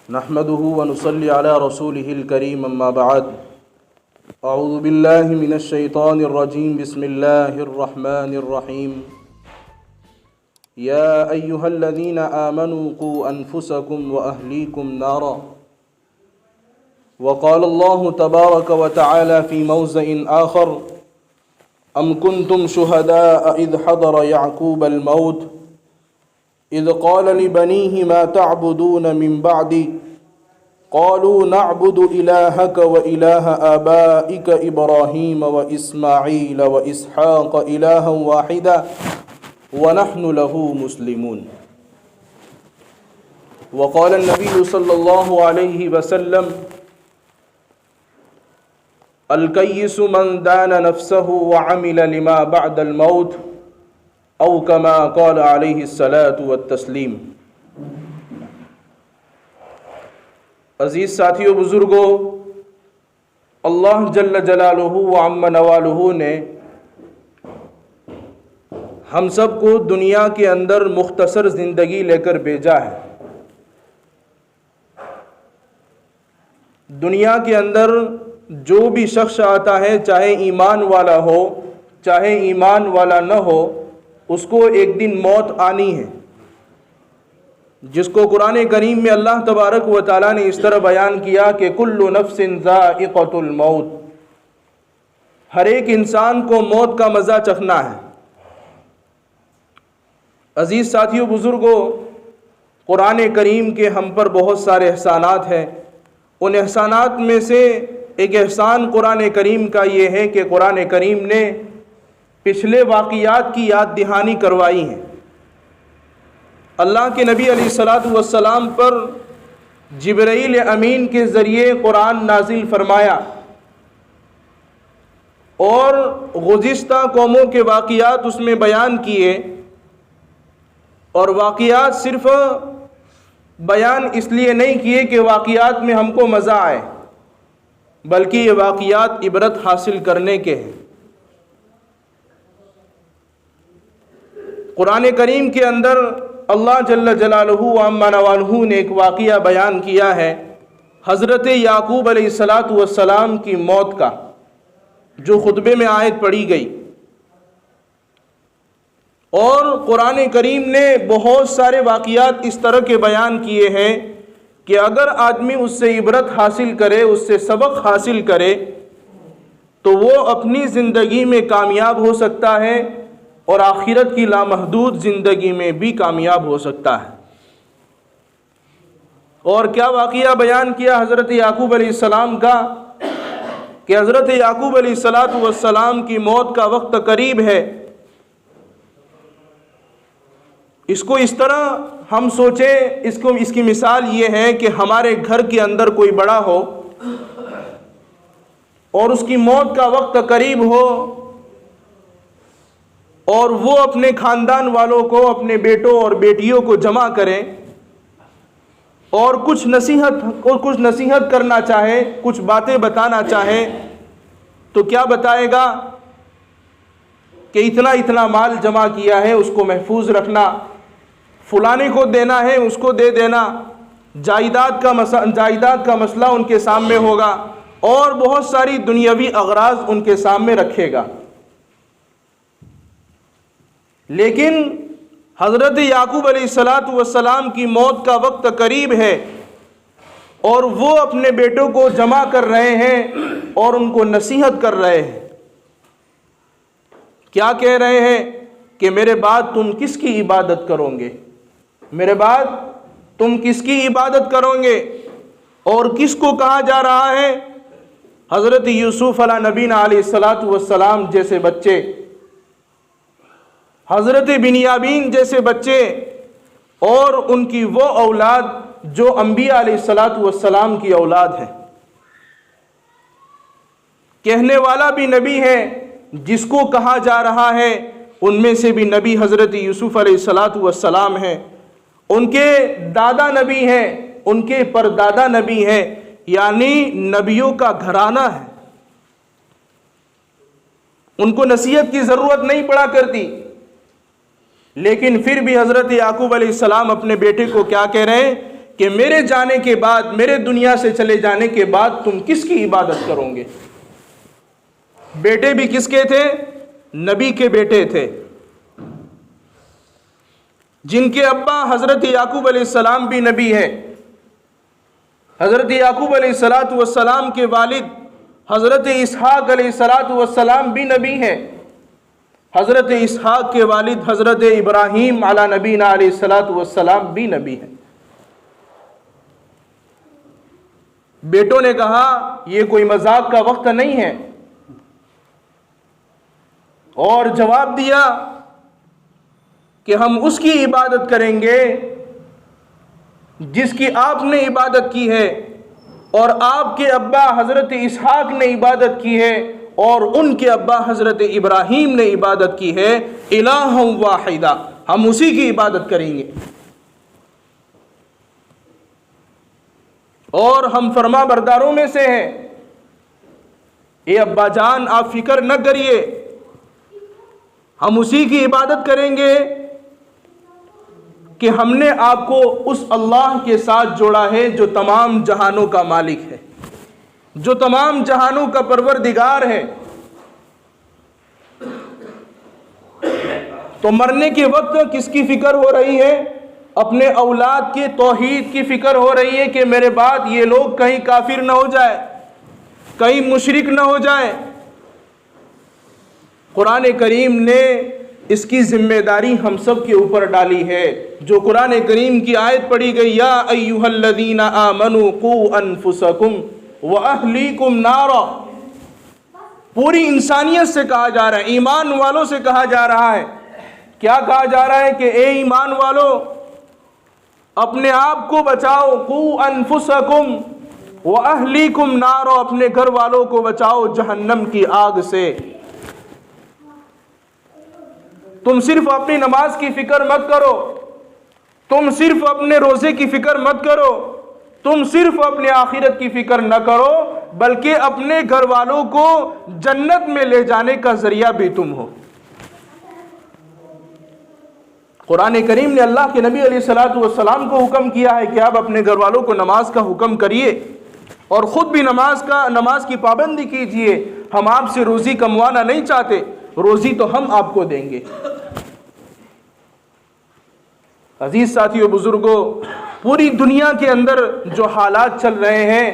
नहमदुहु व नुसल्ली अला रसूलिहिल करीम अम्मा बाद। अऊज़ु बिल्लाहि मिनश शैतानिर रजीम। बिस्मिल्लाहिर रहमानिर रहीम। या अय्युहल्लज़ीना आमनू क़ू अनफुसकुम व अहलीकुम नारा। व क़ाल अल्लाहु तबारक व तआला फ़ी मौज़िइन आख़र अम कुन्तुम शुहदाअ इज़ हदर याक़ूबल मौत इज़ क़ाल लिबनीहि मा तअबुदून मिन बअदी क़ालू नअबुदु इलाहक व इलाह आबाइक इब्राहीम व इस्माईल व इसहाक़ इलाहन वाहिदा व नहनु लहू मुस्लिमून। व क़ाल नबी सल्लल्लाहु अलैहि वसल्लम अल-कय्यिसु मन दाना नफ्सहु व अमिल लिमा बअदल मौत औ कमा क़ाल अलैहि सलातु व तस्लीम। अज़ीज़ साथियों, बुज़ुर्गों, अल्लाह जल्ल जलालुहु व अम्मा नवालुहु ने हम सब को दुनिया के अंदर मुख्तसर ज़िंदगी लेकर भेजा है। दुनिया के अंदर जो भी शख्स आता है, चाहे ईमान वाला हो चाहे ईमान वाला न हो, उसको एक दिन मौत आनी है, जिसको कुरान करीम में अल्लाह तबारक व तआला ने इस तरह बयान किया कि कुल्लु नफ्सिन ज़ाइक़तुल मौत, हर एक इंसान को मौत का मज़ा चखना है। अज़ीज़ साथियों, बुज़ुर्गों, कुरान करीम के हम पर बहुत सारे एहसानात हैं। उन एहसानात में से एक एहसान कुरान करीम का ये है कि कुरान करीम ने पिछले वाक़ियात की याद दहानी करवाई है। अल्लाह के नबी अलैहिस्सलातु वस्सलाम पर जिब्राईल अमीन के ज़रिए कुरान नाजिल फरमाया और गुज़िश्ता कौमों के वाक़ियात उसमें बयान किए। और वाक़ियात सिर्फ़ बयान इसलिए नहीं किए कि वाक़ियात में हमको मज़ा आए, बल्कि ये वाक़ियात इबरत हासिल करने के हैं। कुरान करीम के अंदर अल्लाह जल्ल जलालुहु व अम्मा नवालुहु ने एक वाक़िया बयान किया है हज़रत याक़ूब अलैहिस्सलातु वस्सलाम की मौत का, जो खुतबे में आयत पढ़ी गई। और कुरान करीम ने बहुत सारे वाक़ियात इस तरह के बयान किए हैं कि अगर आदमी उससे इबरत हासिल करे, उससे सबक हासिल करे, तो वो अपनी ज़िंदगी में कामयाब हो सकता है और आखिरत की लामहदूद ज़िंदगी में भी कामयाब हो सकता है। और क्या वाक़िया बयान किया हज़रत याक़ूब अलैहिस्सलाम का कि हज़रत याक़ूब अलैहिस्सलातु वस्सलाम की मौत का वक्त करीब है। इसको इस तरह हम सोचें, इसकी मिसाल ये है कि हमारे घर के अंदर कोई बड़ा हो और उसकी मौत का वक्त करीब हो और वो अपने ख़ानदान वालों को, अपने बेटों और बेटियों को जमा करें और कुछ नसीहत करना चाहे, कुछ बातें बताना चाहे, तो क्या बताएगा कि इतना इतना माल जमा किया है, उसको महफूज रखना, फलाने को देना है, उसको दे देना, जायदाद का मसला उनके सामने होगा और बहुत सारी दुनियावी अगराज उनके सामने रखेगा। लेकिन हज़रत याक़ूब अलैहिस्सलातु वस्सलाम की मौत का वक्त करीब है और वो अपने बेटों को जमा कर रहे हैं और उनको नसीहत कर रहे हैं। क्या कह रहे हैं कि मेरे बाद तुम किसकी इबादत करोगे, मेरे बाद तुम किसकी इबादत करोगे। और किसको कहा जा रहा है? हज़रत यूसुफ अला नबीना अलैहिस्सलातु वस्सलाम जैसे बच्चे, हज़रत बिन्यामीन जैसे बच्चे और उनकी वो औलाद जो अंबिया अलैहिस्सलातु वस्सलाम की औलाद है। कहने वाला भी नबी है, जिसको कहा जा रहा है उनमें से भी नबी हज़रत यूसुफ अलैहिस्सलातु वस्सलाम हैं। उनके दादा नबी हैं, उनके परदादा नबी हैं, यानी नबियों का घराना है। उनको नसीहत की ज़रूरत नहीं पड़ा करती, लेकिन फिर भी हज़रत याक़ूब अलैहिस्सलाम अपने बेटे को क्या कह रहे हैं कि मेरे जाने के बाद, मेरे दुनिया से चले जाने के बाद तुम किसकी इबादत करोगे। बेटे भी किसके थे? नबी के बेटे थे, जिनके अब्बा हजरत याकूब अलैहिस्सलाम भी नबी है। हजरत याकूब अलैहिस्सलाम के वालिद हजरत इसहाक अलैहिस्सलाम भी नबी है। हजरत इसहाक के वालिद हजरत इब्राहीम अला नबीना अलैहिस्सलाम भी नबी है। बेटों ने कहा यह कोई मजाक का वक्त नहीं है, और जवाब दिया कि हम उसकी इबादत करेंगे जिसकी आपने इबादत की है, और आपके अब्बा हजरत इसहाक ने इबादत की है, और उनके अब्बा हजरत इब्राहीम ने इबादत की है। इलाहम वाहिदा, हम उसी की इबादत करेंगे। और हम फरमा बरदारों में से हैं। ए अब्बा जान, आप फिक्र न करिए, हम उसी की इबादत करेंगे कि हमने आपको उस अल्लाह के साथ जोड़ा है जो तमाम जहानों का मालिक है, जो तमाम जहानों का परवरदिगार है। तो मरने के वक्त किसकी फिक्र हो रही है? अपने औलाद के तौहीद की फिक्र हो रही है कि मेरे बाद ये लोग कहीं काफिर न हो जाए, कहीं मुशरिक न हो जाए। कुरान करीम ने इसकी जिम्मेदारी हम सब के ऊपर डाली है। जो कुरान करीम की आयत पढ़ी गई, या अय्युहल्लज़ीना आमनू कू अनफुसकुम व अहलीकुम नारा, पूरी इंसानियत से कहा जा रहा है, ईमान वालों से कहा जा रहा है। क्या कहा जा रहा है कि ए ईमान वालों, अपने आप को बचाओ, कू अनफुसकुम व अहलीकुम नारा, अपने घर वालों को बचाओ जहन्नम की आग से। तुम सिर्फ अपनी नमाज की फिक्र मत करो, तुम सिर्फ अपने रोजे की फिक्र मत करो, तुम सिर्फ अपने आखिरत की फिक्र न करो, बल्कि अपने घर वालों को जन्नत में ले जाने का जरिया भी तुम हो। कुरान करीम ने अल्लाह के नबी अलैहिस्सलातु वस्सलाम को हुक्म किया है कि आप अपने घर वालों को नमाज का हुक्म करिए और ख़ुद भी नमाज की पाबंदी कीजिए। हम आपसे रोज़ी कमवाना नहीं चाहते, रोज़ी तो हम आपको देंगे। अजीज साथियों, बुजुर्गों, पूरी दुनिया के अंदर जो हालात चल रहे हैं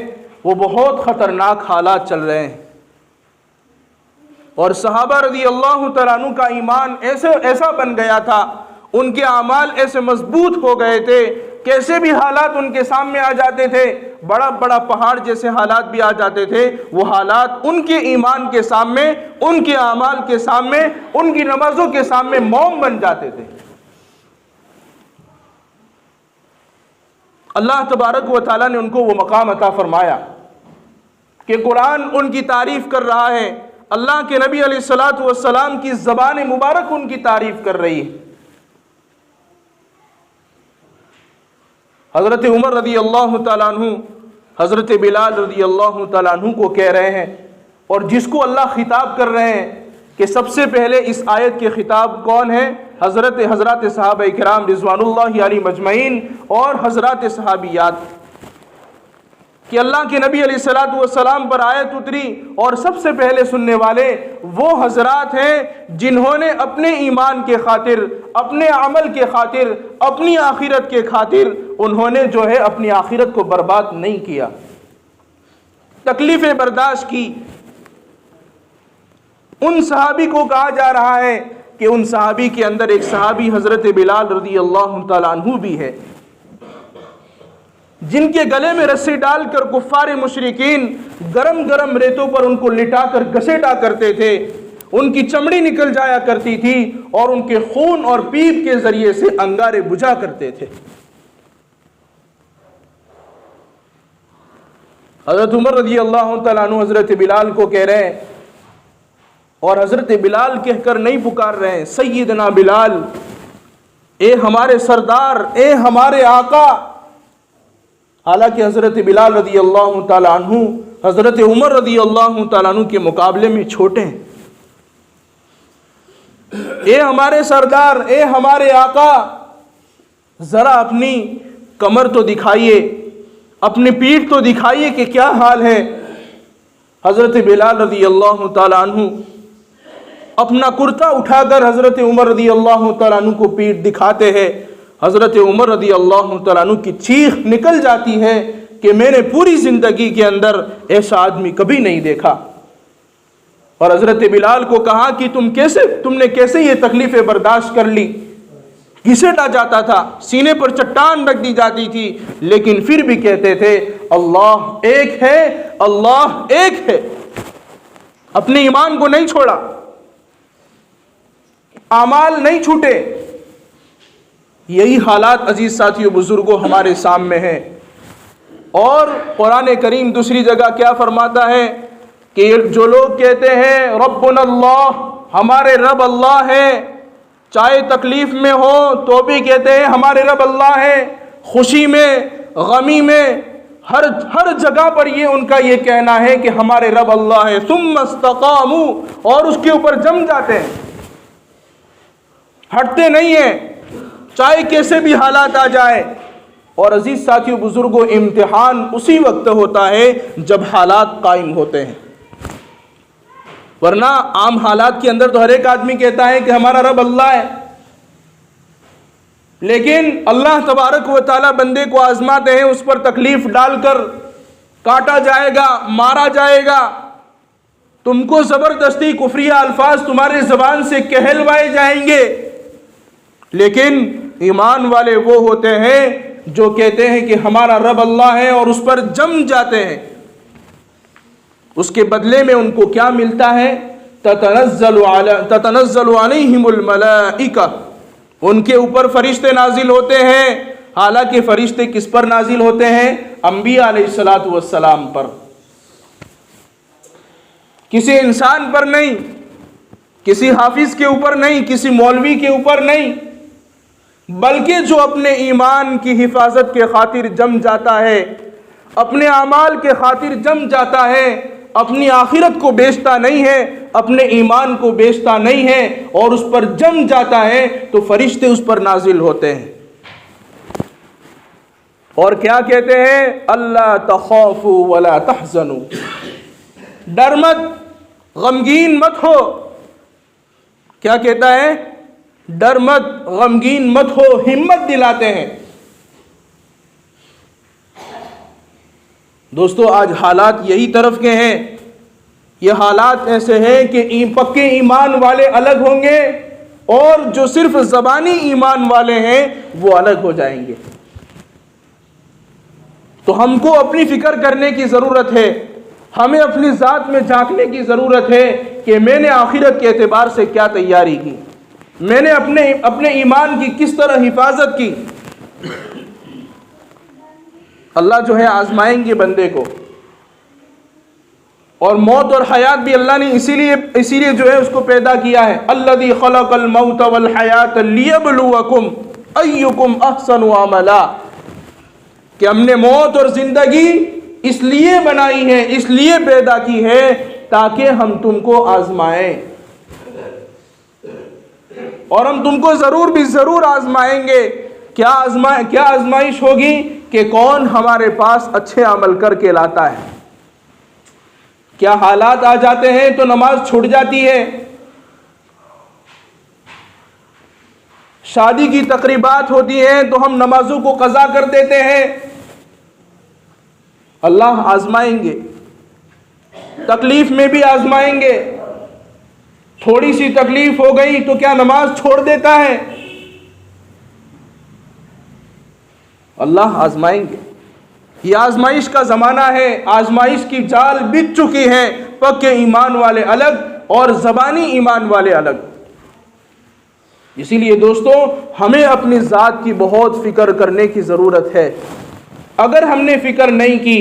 वो बहुत ख़तरनाक हालात चल रहे हैं, और सहाबा रज़ी अल्लाह तआला अन्हु का ईमान ऐसा बन गया था, उनके अमाल ऐसे मजबूत हो गए थे, कैसे भी हालात उनके सामने आ जाते थे, बड़ा बड़ा पहाड़ जैसे हालात भी आ जाते थे, वो हालात उनके ईमान के सामने, उनके अमाल के सामने, उनकी नमाजों के सामने मौम बन जाते थे। अल्लाह तबारक व तआला ने उनको वो मकाम अता फरमाया कि कुरान उनकी तारीफ कर रहा है, अल्लाह के नबी अलैहिस्सलातु वस्सलाम की ज़बान मुबारक उनकी तारीफ कर रही है। हज़रत उमर रज़ी अल्लाह तआला अन्हु हज़रत बिलाल रज़ी अल्लाह तआला अन्हु को कह रहे हैं, और जिसको अल्लाह खिताब कर रहे हैं कि सबसे पहले इस आयत के खिताब कौन है? हज़रत सहाबा किराम रिज़वानुल्लाहि अलैहिम अजमईन और हज़रत सहाबियात, कि अल्लाह के नबी अलैहिस्सलातु वस्सलाम पर आयत उतरी और सबसे पहले सुनने वाले वो हजरात हैं जिन्होंने अपने ईमान के खातिर, अपने अमल के खातिर, अपनी आखिरत के खातिर उन्होंने जो है अपनी आखिरत को बर्बाद नहीं किया, तकलीफें बर्दाश्त की। उन सहाबी को कहा जा रहा है कि उन सहाबी के अंदर एक सहाबी हज़रत बिलाल रज़ी अल्लाह तआला अन्हु भी है, जिनके गले में रस्सी डालकर कुफ्फार मुशरिकीन गरम गरम रेतों पर उनको लिटाकर घसेटा करते थे, उनकी चमड़ी निकल जाया करती थी और उनके खून और पीप के जरिए से अंगारे बुझा करते थे। हज़रत उमर रज़ी अल्लाह तआला अन्हु हज़रत बिलाल को कह रहे हैं, और हज़रत बिलाल कहकर नहीं पुकार रहे हैं सय्यदना बिलाल, ए हमारे सरदार, ए हमारे आका। हालांकि हज़रत बिलाल रज़ी अल्लाह तआला अन्हु हज़रत उमर रज़ी अल्लाह तआला अन्हु के मुकाबले में छोटे हैं। ए हमारे सरदार, ए हमारे आका, ज़रा अपनी कमर तो दिखाइए, अपनी पीठ तो दिखाइए कि क्या हाल है। हज़रत बिलाल रज़ी अल्लाह ताला अन्हु अपना कुर्ता उठाकर हज़रत उमर रज़ी अल्लाह ताला अन्हु को पीठ दिखाते हैं। हज़रत उमर रज़ी अल्लाह ताला अन्हु की चीख निकल जाती है कि मैंने पूरी ज़िंदगी के अंदर ऐसा आदमी कभी नहीं देखा। और हज़रत बिलाल को कहा कि तुमने कैसे ये तकलीफ़ें बर्दाश्त कर ली। घिसेटा जाता था, सीने पर चट्टान रख दी जाती थी, लेकिन फिर भी कहते थे अल्लाह एक है, अल्लाह एक है। अपने ईमान को नहीं छोड़ा, आमाल नहीं छूटे। यही हालात अजीज साथियों बुजुर्गों हमारे सामने हैं। और कुरान करीम दूसरी जगह क्या फरमाता है कि जो लोग कहते हैं रब्बुना अल्लाह, हमारे रब अल्लाह है, चाहे तकलीफ में हो तो भी कहते हैं हमारे रब अल्लाह है, खुशी में गमी में हर जगह पर ये उनका ये कहना है कि हमारे रब अल्लाह है। सुम्मा इस्तक़ामू, और उसके ऊपर जम जाते हैं, हटते नहीं हैं चाहे कैसे भी हालात आ जाए। और अजीज साथियों बुजुर्गों, इम्तिहान उसी वक्त होता है जब हालात कायम होते हैं, वरना आम हालात के अंदर तो हर एक आदमी कहता है कि हमारा रब अल्लाह है। लेकिन अल्लाह तबारक व तआला बंदे को आजमाते हैं, उस पर तकलीफ डालकर काटा जाएगा, मारा जाएगा, तुमको जबरदस्ती कुफरिया अल्फाज तुम्हारे जबान से कहलवाए जाएंगे। लेकिन ईमान वाले वो होते हैं जो कहते हैं कि हमारा रब अल्लाह है और उस पर जम जाते हैं। उसके बदले में उनको क्या मिलता है? ततनज़्ज़लु अलैहिमुल मलाइका, उनके ऊपर फरिश्ते नाजिल होते हैं। हालांकि फरिश्ते किस पर नाजिल होते हैं? अंबिया अलैहिस्सलातु वस्सलाम पर, किसी इंसान पर नहीं, किसी हाफिज के ऊपर नहीं, किसी मौलवी के ऊपर नहीं, बल्कि जो अपने ईमान की हिफाजत के खातिर जम जाता है, अपने अमाल के खातिर जम जाता है, अपनी आखिरत को बेचता नहीं है, अपने ईमान को बेचता नहीं है और उस पर जम जाता है, तो फरिश्ते उस पर नाजिल होते हैं और क्या कहते हैं? अल्ला तखाफू वला तहज़नू, डर मत, गमगीन मत हो। क्या कहता है? डर मत, गमगीन मत हो, हिम्मत दिलाते हैं। दोस्तों आज हालात यही तरफ के हैं। ये हालात ऐसे हैं कि पक्के ईमान वाले अलग होंगे और जो सिर्फ ज़बानी ईमान वाले हैं वो अलग हो जाएंगे। तो हमको अपनी फिक्र करने की ज़रूरत है, हमें अपनी ज़ात में झांकने की ज़रूरत है कि मैंने आखिरत के एतबार से क्या तैयारी की, मैंने अपने ईमान की किस तरह हिफाजत की। अल्लाह जो है आजमाएंगे बंदे को, और मौत और हयात भी अल्लाह ने इसीलिए जो है उसको पैदा किया है। अल्लज़ी खलक़ल मौत वल हयात लियब्लुवकुम अय्युकुम अहसनु अमला, कि हमने मौत और जिंदगी इसलिए बनाई है, इसलिए पैदा की है ताकि हम तुमको आजमाएं, और हम तुमको जरूर भी जरूर आजमाएंगे। क्या आजमाइश होगी कि कौन हमारे पास अच्छे अमल करके लाता है। क्या हालात आ जाते हैं तो नमाज छूट जाती है, शादी की तकरीबात होती हैं तो हम नमाजों को कज़ा कर देते हैं। अल्लाह आजमाएंगे, तकलीफ में भी आजमाएंगे। थोड़ी सी तकलीफ हो गई तो क्या नमाज छोड़ देता है? अल्लाह आजमाएंगे। ये आजमाइश का ज़माना है, आजमाइश की जाल बिछ चुकी है। पक्के ईमान वाले अलग और ज़बानी ईमान वाले अलग। इसीलिए दोस्तों हमें अपनी ज़ात की बहुत फ़िक्र करने की ज़रूरत है। अगर हमने फ़िक्र नहीं की,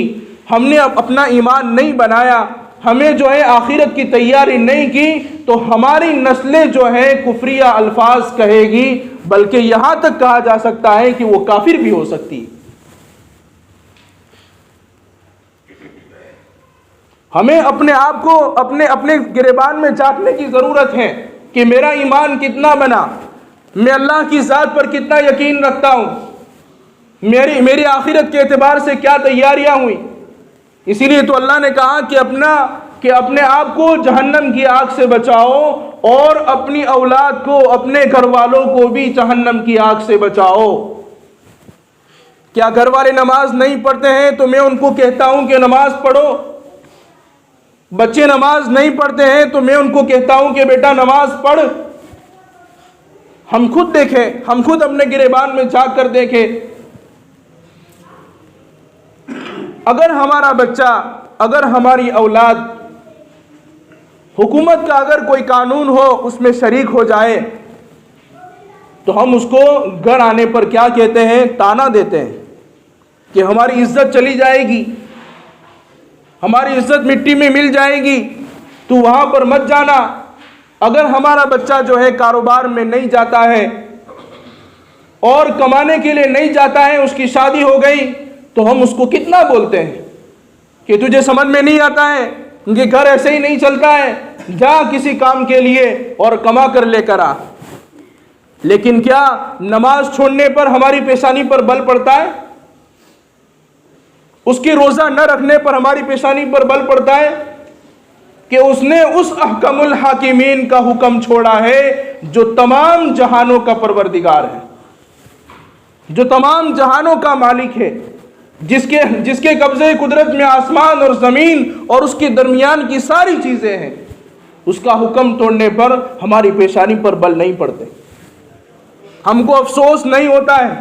हमने अपना ईमान नहीं बनाया, हमें जो है आखिरत की तैयारी नहीं की, तो हमारी नस्लें जो है कुफरिया अल्फाज कहेगी, बल्कि यहाँ तक कहा जा सकता है कि वो काफिर भी हो सकती है। हमें अपने आप को अपने गिरेबान में झांकने की ज़रूरत है कि मेरा ईमान कितना बना, मैं अल्लाह की ज़ात पर कितना यकीन रखता हूँ। मेरी आखिरत के एतबार से क्या तैयारियां हुई। इसीलिए तो अल्लाह ने कहा कि अपने आप को जहन्नम की आग से बचाओ और अपनी औलाद को, अपने घर वालों को भी जहन्नम की आग से बचाओ। क्या घर वाले नमाज नहीं पढ़ते हैं तो मैं उनको कहता हूं कि नमाज पढ़ो। बच्चे नमाज नहीं पढ़ते हैं तो मैं उनको कहता हूं कि बेटा नमाज पढ़। हम खुद देखें, हम खुद अपने गिरेबान में झांक कर देखें। अगर हमारा बच्चा, अगर हमारी औलाद हुकूमत का अगर कोई कानून हो उसमें शरीक हो जाए तो हम उसको घर आने पर क्या कहते हैं? ताना देते हैं कि हमारी इज्जत चली जाएगी, हमारी इज्जत मिट्टी में मिल जाएगी, तू वहां पर मत जाना। अगर हमारा बच्चा जो है कारोबार में नहीं जाता है और कमाने के लिए नहीं जाता है, उसकी शादी हो गई, तो हम उसको कितना बोलते हैं कि तुझे समझ में नहीं आता है, उनके घर ऐसे ही नहीं चलता है, जा किसी काम के लिए और कमा कर लेकर आ। लेकिन क्या नमाज छोड़ने पर हमारी पेशानी पर बल पड़ता है? उसके रोजा न रखने पर हमारी पेशानी पर बल पड़ता है कि उसने उस अहकमुल हाकिमीन का हुक्म छोड़ा है जो तमाम जहानों का परवरदिगार है, जो तमाम जहानों का मालिक है, जिसके कब्जे कुदरत में आसमान और जमीन और उसके दरमियान की सारी चीजें हैं। उसका हुक्म तोड़ने पर हमारी पेशानी पर बल नहीं पड़ते, हमको अफसोस नहीं होता है।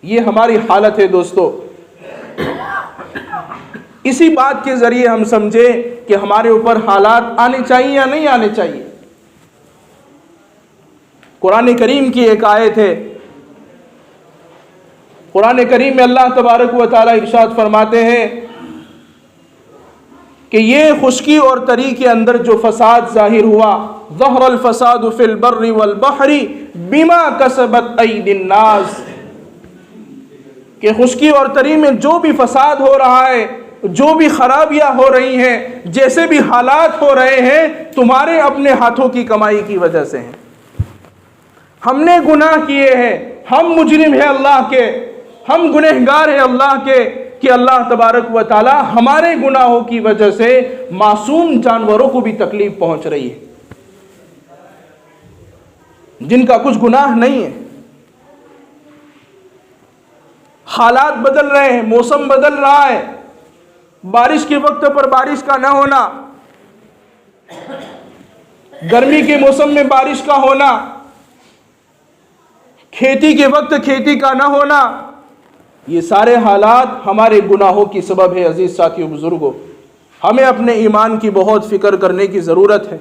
ये हमारी हालत है दोस्तों। इसी बात के जरिए हम समझे कि हमारे ऊपर हालात आने चाहिए या नहीं आने चाहिए। कुरान करीम की एक आयत है, कुरान करीम में अल्लाह तबारक व तआला इरशाद फरमाते हैं कि ये खुश्की और तरी के अंदर जो फसाद जाहिर हुआ, ज़हरल फसादु फिल बर्रि वल बहरी बिमा कसबत अयदिन नास, कि खुश्की और तरी में जो भी फसाद हो रहा है, जो भी खराबियां हो रही हैं, जैसे भी हालात हो रहे हैं, तुम्हारे अपने हाथों की कमाई की वजह से हैं। हमने गुनाह किए हैं, हम मुजरिम हैं अल्लाह के, हम गुनहगार हैं अल्लाह के, कि अल्लाह तबारक व ताला हमारे गुनाहों की वजह से मासूम जानवरों को भी तकलीफ पहुंच रही है, जिनका कुछ गुनाह नहीं है। हालात बदल रहे हैं, मौसम बदल रहा है, बारिश के वक्त पर बारिश का न होना, गर्मी के मौसम में बारिश का होना, खेती के वक्त खेती का न होना, ये सारे हालात हमारे गुनाहों की सबब है। अजीज साथियों, बुजुर्गों, हमें अपने ईमान की बहुत फिक्र करने की ज़रूरत है,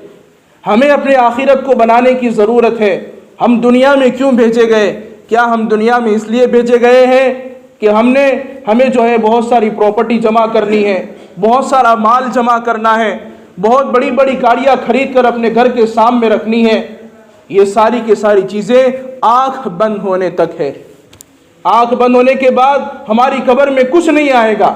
हमें अपने आखिरत को बनाने की ज़रूरत है। हम दुनिया में क्यों भेजे गए? क्या हम दुनिया में इसलिए भेजे गए हैं कि हमें जो है बहुत सारी प्रॉपर्टी जमा करनी है, बहुत सारा माल जमा करना है, बहुत बड़ी बड़ी गाड़ियाँ खरीद कर अपने घर के सामने रखनी है? ये सारी की सारी चीज़ें आँख बंद होने तक है। आँख बंद होने के बाद हमारी कब्र में कुछ नहीं आएगा,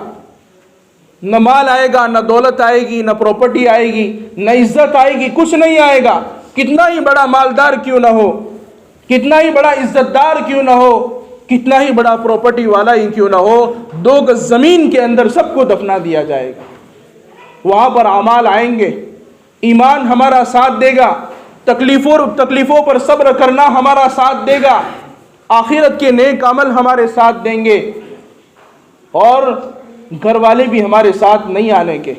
न माल आएगा, न दौलत आएगी, न प्रॉपर्टी आएगी, न इज्जत आएगी, कुछ नहीं आएगा। कितना ही बड़ा मालदार क्यों ना हो, कितना ही बड़ा इज्जतदार क्यों ना हो, कितना ही बड़ा प्रॉपर्टी वाला ही क्यों ना हो, 2 गज जमीन के अंदर सबको दफना दिया जाएगा। वहां पर अमाल आएंगे, ईमान हमारा साथ देगा, तकलीफों पर सब्र करना हमारा साथ देगा, आखिरत के नेक अमल हमारे साथ देंगे, और घर वाले भी हमारे साथ नहीं आने के।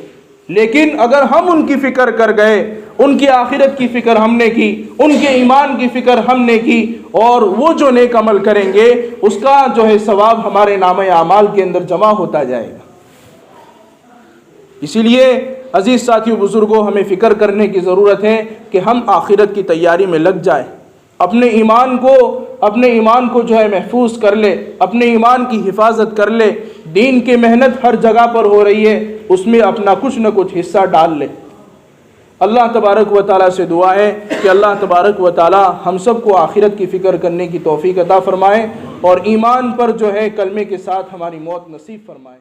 लेकिन अगर हम उनकी फिक्र कर गए, उनकी आखिरत की फिक्र हमने की, उनके ईमान की फिक्र हमने की, और वो जो नेक अमल करेंगे उसका जो है सवाब हमारे नामे आमाल के अंदर जमा होता जाएगा। इसीलिए अजीज साथियों, बुजुर्गों, हमें फिक्र करने की ज़रूरत है कि हम आखिरत की तैयारी में लग जाए, अपने ईमान को जो है महफूज कर ले, अपने ईमान की हिफाजत कर ले। दीन की मेहनत हर जगह पर हो रही है, उसमें अपना कुछ न कुछ हिस्सा डाल ले। अल्लाह तबारक व ताला से दुआ है कि अल्लाह तबारक व ताला हम सब को आखिरत की फ़िक्र करने की तौफीक अता फ़रमाए और ईमान पर जो है कलमे के साथ हमारी मौत नसीब फ़रमाए।